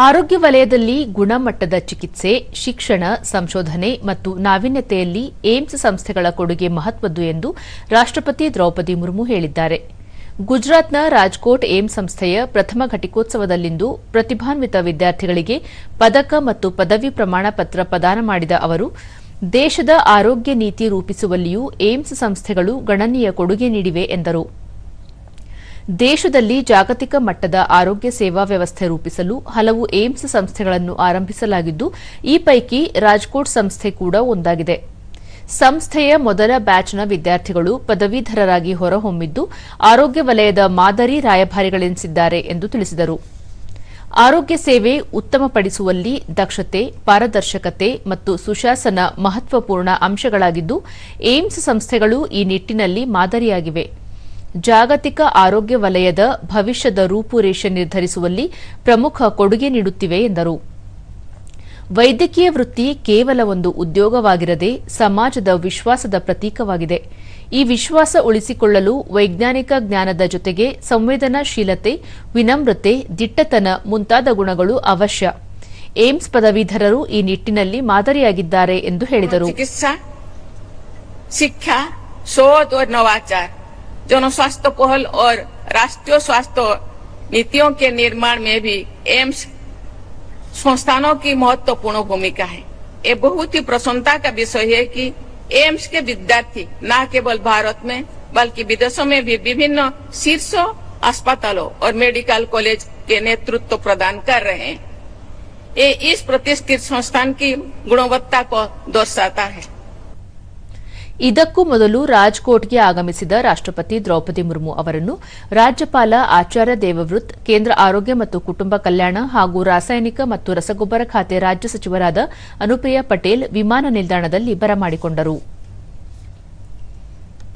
ಆರೋಗ್ಯ ವಲಯದಲ್ಲಿ ಗುಣಮಟ್ಟದ ಚಿಕಿತ್ಸೆ, ಶಿಕ್ಷಣ, ಸಂಶೋಧನೆ ಮತ್ತು ನಾವೀನ್ಯತೆಯಲ್ಲಿ ಏಮ್ಸ್ ಸಂಸ್ಥೆಗಳ ಕೊಡುಗೆ ಮಹತ್ವದ್ದು ಎಂದು ರಾಷ್ಟ್ರಪತಿ ದ್ರೌಪದಿ ಮುರ್ಮು ಹೇಳಿದ್ದಾರೆ. ಗುಜರಾತ್ನ ರಾಜ್ಕೋಟ್ ಏಮ್ಸ್ ಸಂಸ್ಥೆಯ ಪ್ರಥಮ ಘಟಿಕೋತ್ಸವದಲ್ಲಿಂದು ಪ್ರತಿಭಾನ್ವಿತ ವಿದ್ಯಾರ್ಥಿಗಳಿಗೆ ಪದಕ ಮತ್ತು ಪದವಿ ಪ್ರಮಾಣ ಪತ್ರ ಪ್ರದಾನ ಮಾಡಿದ ಅವರು, ದೇಶದ ಆರೋಗ್ಯ ನೀತಿ ರೂಪಿಸುವಲ್ಲಿಯೂ ಏಮ್ಸ್ ಸಂಸ್ಥೆಗಳು ಗಣನೀಯ ಕೊಡುಗೆ ನೀಡಿವೆ ಎಂದರು. ದೇಶದಲ್ಲಿ ಜಾಗತಿಕ ಮಟ್ಟದ ಆರೋಗ್ಯ ಸೇವಾ ವ್ಯವಸ್ಥೆ ರೂಪಿಸಲು ಹಲವು ಏಮ್ಸ್ ಸಂಸ್ಥೆಗಳನ್ನು ಆರಂಭಿಸಲಾಗಿದ್ದು, ಈ ಪೈಕಿ ರಾಜ್ಕೋಟ್ ಸಂಸ್ಥೆ ಕೂಡ ಒಂದಾಗಿದೆ. ಸಂಸ್ಥೆಯ ಮೊದಲ ಬ್ಯಾಚ್ನ ವಿದ್ಯಾರ್ಥಿಗಳು ಪದವೀಧರರಾಗಿ ಹೊರಹೊಮ್ಮಿದ್ದು, ಆರೋಗ್ಯ ವಲಯದ ಮಾದರಿ ರಾಯಭಾರಿಗಳೆನಿಸಿದ್ದಾರೆ ಎಂದು ತಿಳಿಸಿದರು. ಆರೋಗ್ಯ ಸೇವೆ ಉತ್ತಮಪಡಿಸುವಲ್ಲಿ ದಕ್ಷತೆ, ಪಾರದರ್ಶಕತೆ ಮತ್ತು ಸುಶಾಸನ ಮಹತ್ವಪೂರ್ಣ ಅಂಶಗಳಾಗಿದ್ದು, ಏಮ್ಸ್ ಸಂಸ್ಥೆಗಳು ಈ ನಿಟ್ಟಿನಲ್ಲಿ ಮಾದರಿಯಾಗಿವೆ. ಜಾಗತಿಕ ಆರೋಗ್ಯ ವಲಯದ ಭವಿಷ್ಯದ ರೂಪುರೇಷೆ ನಿರ್ಧರಿಸುವಲ್ಲಿ ಪ್ರಮುಖ ಕೊಡುಗೆ ನೀಡುತ್ತಿವೆ ಎಂದರು. ವೈದ್ಯಕೀಯ ವೃತ್ತಿ ಕೇವಲ ಒಂದು ಉದ್ಯೋಗವಾಗಿರದೆ ಸಮಾಜದ ವಿಶ್ವಾಸದ ಪ್ರತೀಕವಾಗಿದೆ. ಈ ವಿಶ್ವಾಸ ಉಳಿಸಿಕೊಳ್ಳಲು ವೈಜ್ಞಾನಿಕ ಜ್ಞಾನದ ಜೊತೆಗೆ ಸಂವೇದನಾಶೀಲತೆ, ವಿನಮ್ರತೆ, ದಿಟ್ಟತನ ಮುಂತಾದ ಗುಣಗಳು ಅವಶ್ಯ. ಏಮ್ಸ್ ಪದವೀಧರರು ಈ ನಿಟ್ಟಿನಲ್ಲಿ ಮಾದರಿಯಾಗಿದ್ದಾರೆ ಎಂದು ಹೇಳಿದರು. शिक्षा, शोध और नवाचार, जनस्वास्थ्य पहल और राष्ट्रीय स्वास्थ्य नीतियों के निर्माण में भी एम्स संस्थानों की महत्वपूर्ण भूमिका है. ये बहुत ही प्रसन्नता का विषय है कि एम्स के विद्यार्थी न केवल भारत में बल्कि विदेशों में भी विभिन्न शीर्ष अस्पतालों और मेडिकल कॉलेज के नेतृत्व प्रदान कर रहे हैं. ये इस प्रतिष्ठित संस्थान की गुणवत्ता को दर्शाता है. ಇದಕ್ಕೂ ಮೊದಲು ರಾಜ್ಕೋಟ್ಗೆ ಆಗಮಿಸಿದ ರಾಷ್ಟ್ರಪತಿ ದ್ರೌಪದಿ ಮುರ್ಮು ಅವರನ್ನು ರಾಜ್ಯಪಾಲ ಆಚಾರ್ಯ ದೇವವ್ರತ್, ಕೇಂದ್ರ ಆರೋಗ್ಯ ಮತ್ತು ಕುಟುಂಬ ಕಲ್ಯಾಣ ಹಾಗೂ ರಾಸಾಯನಿಕ ಮತ್ತು ರಸಗೊಬ್ಬರ ಖಾತೆ ರಾಜ್ಯ ಸಚಿವರಾದ ಅನುಪ್ರಿಯಾ ಪಟೇಲ್ ವಿಮಾನ ನಿಲ್ದಾಣದಲ್ಲಿ ಬರಮಾಡಿಕೊಂಡರು.